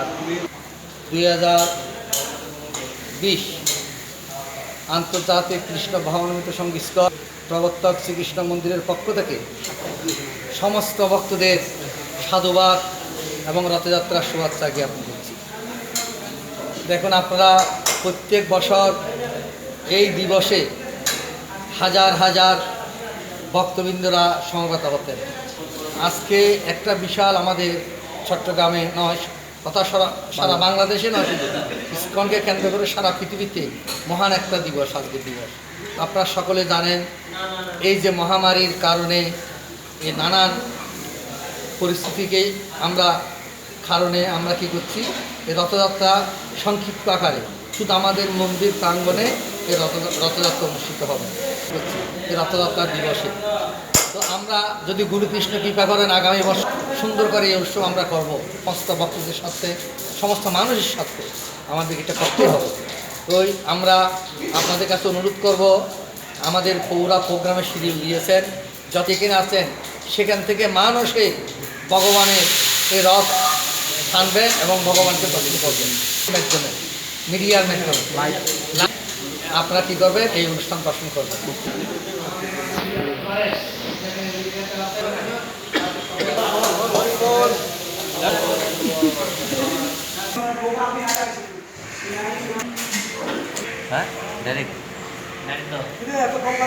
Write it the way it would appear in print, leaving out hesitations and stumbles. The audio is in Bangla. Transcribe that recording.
2020 আন্তর্জাতিক কৃষ্ণ ভাবনামৃত সংগীত প্রবর্তক শ্রীকৃষ্ণ মন্দিরের পক্ষ থেকে সমস্ত ভক্তদের সাধুবাদ এবং রথযাত্রার শুভেচ্ছা জ্ঞাপন করছি। দেখুন, আপনারা প্রত্যেক বছর এই দিবসে হাজার হাজার ভক্তবৃন্দরা সমবেত হতেন। আজকে একটা বিশাল আমাদের চট্টগ্রামে নয়, তথা সারা বাংলাদেশে নয়, শুধু ইসকনকে কেন্দ্র করে সারা পৃথিবীতে মহান একটা দিবস আজকের দিবস। আপনারা সকলে জানেন, এই যে মহামারীর কারণে এই নানান পরিস্থিতিকে আমরা কী করছি, এই রথযাত্রা সংক্ষিপ্ত আকারে শুধু আমাদের মন্দির প্রাঙ্গণে এই রথযাত্রা অনুষ্ঠিত হবে এই রথযাত্রার দিবসে। তো আমরা যদি গুরুকৃষ্ণ কৃপা করেন, আগামী বছর সুন্দর করে এই উৎসব আমরা করবো সমস্ত ভক্তদের সাথে, সমস্ত মানুষের সাথে আমাদের এটা করতে হবে। তো আমরা আপনাদের কাছে অনুরোধ করব, আমাদের পৌরা প্রোগ্রামের শিডিউল দিয়েছেন, যত এখানে আছেন সেখান থেকে মানুষে ভগবানের এই রথ টানবেন এবং ভগবানকে দর্শন করবেন। মাধ্যমে মিডিয়ার মাধ্যমে আপনারা কী করবেন, এই অনুষ্ঠান দর্শন করবেন। হ্যাঁ, ডাইরেক্ট